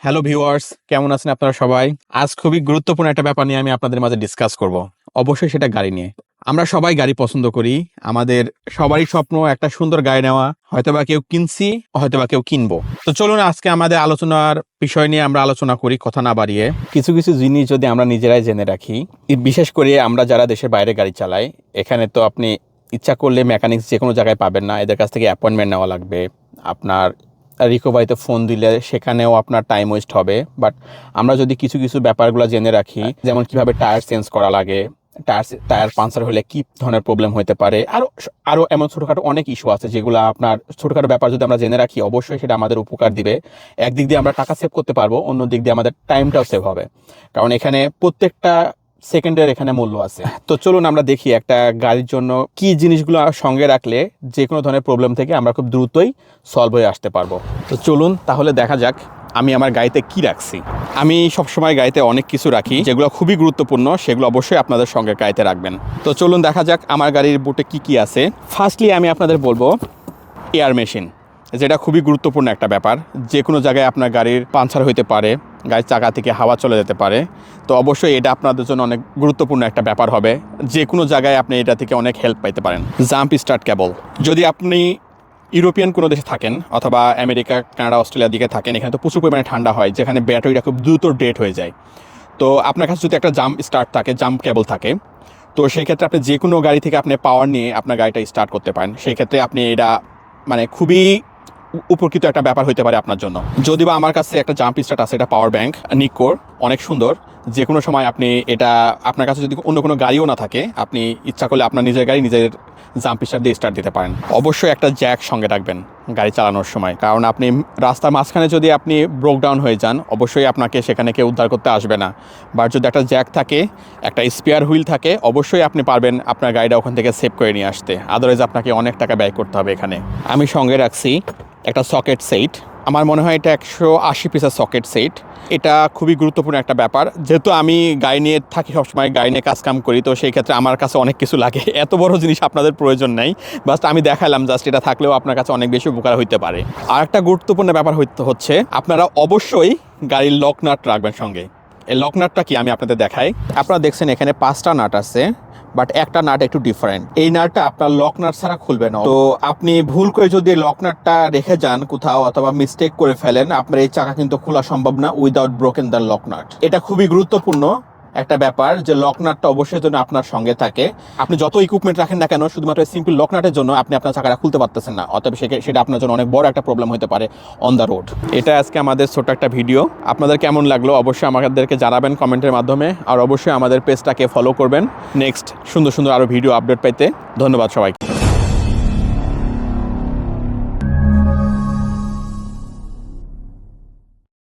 Hello viewers, কেমন আছেন আপনারা সবাই? আজ খুবই গুরুত্বপূর্ণ একটা ব্যাপার নিয়ে আমি আপনাদের মাঝে ডিসকাস করব। অবশ্যই সেটা গাড়ি নিয়ে। আমরা সবাই গাড়ি পছন্দ করি। আমাদের সবারই স্বপ্ন একটা সুন্দর গাড়ি নেওয়া। হয়তোবা কেউ কিনছি, হয়তোবা কেউ কিনবো। তো চলুন আজকে আমাদের আলোচনার বিষয় নিয়ে আমরা আলোচনা করি, কথা না বাড়িয়ে। কিছু কিছু জিনিস যদি আমরা নিজেরাই জেনে রাখি, বিশেষ করে আমরা যারা দেশের বাইরে গাড়ি চালাই, এখানে তো আপনি ইচ্ছা করলে মেকানিক্স যে কোনো জায়গায় পাবেন না। এদের কাছ থেকে অ্যাপয়েন্টমেন্ট নেওয়া লাগবে। আপনার রিকভারিতে ফোন দিলে সেখানেও আপনার টাইম ওয়েস্ট হবে। বাট আমরা যদি কিছু কিছু ব্যাপারগুলো জেনে রাখি, যেমন কিভাবে টায়ার চেঞ্জ করা লাগে, টায়ার পাঞ্চার হলে কি ধরনের প্রবলেম হতে পারে, আরও এমন ছোটোখাটো অনেক ইস্যু আছে যেগুলো আপনার ছোটোখাটো ব্যাপার যদি আমরা জেনে রাখি, অবশ্যই সেটা আমাদের উপকার দিবে। একদিক দিয়ে আমরা টাকা সেভ করতে পারবো, অন্য দিক দিয়ে আমাদের টাইমটাও সেভ হবে। কারণ এখানে প্রত্যেকটা সেকেন্ডের এখানে মূল্য আছে। তো চলুন আমরা দেখি একটা গাড়ির জন্য কি জিনিসগুলো সঙ্গে রাখলে যে কোনো ধরনের প্রবলেম থেকে আমরা খুব দ্রুতই সলভ হয়ে আসতে পারবো। তো চলুন তাহলে দেখা যাক আমি আমার গাড়িতে কি রাখছি। আমি সবসময় গাড়িতে অনেক কিছু রাখি যেগুলো খুবই গুরুত্বপূর্ণ, সেগুলো অবশ্যই আপনাদের সঙ্গে গাড়িতে রাখবেন। তো চলুন দেখা যাক আমার গাড়ির বুটে কি কি আছে। ফার্স্টলি আমি আপনাদের বলবো এয়ার মেশিন, যেটা খুবই গুরুত্বপূর্ণ একটা ব্যাপার। যে কোনো জায়গায় আপনার গাড়ির পাঞ্চার হইতে পারে, গাড়ির চাকা থেকে হাওয়া চলে যেতে পারে। তো অবশ্যই এটা আপনাদের জন্য অনেক গুরুত্বপূর্ণ একটা ব্যাপার হবে। যে কোনো জায়গায় আপনি এটা থেকে অনেক হেল্প পাইতে পারেন। জাম্প স্টার্ট কেবল, যদি আপনি ইউরোপিয়ান কোনো দেশে থাকেন অথবা আমেরিকা, কানাডা, অস্ট্রেলিয়ার দিকে থাকেন, এখানে তো প্রচুর পরিমাণে ঠান্ডা হয়, যেখানে ব্যাটারিটা খুব দ্রুত ডেড হয়ে যায়। তো আপনার কাছে যদি একটা জাম্প স্টার্ট থাকে, জাম্প কেবল থাকে, তো সেই ক্ষেত্রে আপনি যে কোনো গাড়ি থেকে আপনি পাওয়ার নিয়ে আপনার গাড়িটা স্টার্ট করতে পারেন। সেই ক্ষেত্রে আপনি এটা মানে খুবই উপকৃত একটা ব্যাপার হতে পারে আপনার জন্য। যদি বা আমার কাছে একটা জাম্প স্টার্ট আছে, এটা পাওয়ার ব্যাংক নিকোর, অনেক সুন্দর। যে কোনো সময় আপনি এটা, আপনার কাছে যদি অন্য কোনো গাড়িও না থাকে, আপনি ইচ্ছা করলে আপনার নিজের গাড়ি নিজের জাম্প স্টার্ট দিয়ে স্টার্ট দিতে পারেন। অবশ্যই একটা জ্যাক সঙ্গে রাখবেন গাড়ি চালানোর সময়, কারণ আপনি রাস্তার মাঝখানে যদি আপনি ব্রেকডাউন হয়ে যান, অবশ্যই আপনাকে সেখানে কেউ উদ্ধার করতে আসবে না। বাট যদি একটা জ্যাক থাকে, একটা স্পেয়ার হুইল থাকে, অবশ্যই আপনি পারবেন আপনার গাড়িটা ওখান থেকে সেভ করে নিয়ে আসতে। আদারওয়াইজ আপনাকে অনেক টাকা ব্যয় করতে হবে এখানে। আমি সঙ্গে রাখছি একটা সকেট সেট। আমার মনে হয় এটা 180 পিসের সকেট সেট। এটা খুবই গুরুত্বপূর্ণ একটা ব্যাপার, যেহেতু আমি গাড়ি নিয়ে থাকি, সবসময় গাড়ি নিয়ে কাজকাম করি, তো সেই ক্ষেত্রে আমার কাছে অনেক কিছু লাগে। এত বড় জিনিস আপনাদের প্রয়োজন নেই, বাট আমি দেখালাম জাস্ট এটা থাকলেও আপনার কাছে অনেক বেশি উপকার হইতে পারে। আর একটা গুরুত্বপূর্ণ ব্যাপার হচ্ছে আপনারা অবশ্যই গাড়ির লক নাট রাখবেন সঙ্গে। এই লক নাটটা কি আমি আপনাদের দেখাই। আপনারা দেখছেন এখানে 5টা নাট আছে, বাট একটা নাট একটু ডিফারেন্ট। এই নাটটা আপনার লক নাট ছাড়া খুলবে না। তো আপনি ভুল করে যদি লক নাটটা রেখে যান কোথাও অথবা মিস্টেক করে ফেলেন, আপনার এই চাকা কিন্তু খোলা সম্ভব না without broken the lock nut. এটা খুবই গুরুত্বপূর্ণ একটা ব্যাপার যে লক নাটটা অবশ্যই যেন আপনার সঙ্গে থাকে। আপনি যত ইকুইপমেন্ট রাখেন না কেন, শুধুমাত্র সিম্পল লক নাটের জন্য আপনি আপনার চাকাটা খুলতে পারতেছেন না, অতএব সেটা আপনার জন্য অনেক বড় একটা প্রবলেম হতে পারে অন দ্য রোড। এটা আজকে আমাদের ছোট্ট একটা ভিডিও। আপনাদের কেমন লাগলো অবশ্যই আমাদেরকে জানাবেন কমেন্টের মাধ্যমে। আর অবশ্যই আমাদের পেজটাকে ফলো করবেন নেক্সট সুন্দর সুন্দর আরও ভিডিও আপডেট পাইতে। ধন্যবাদ সবাইকে।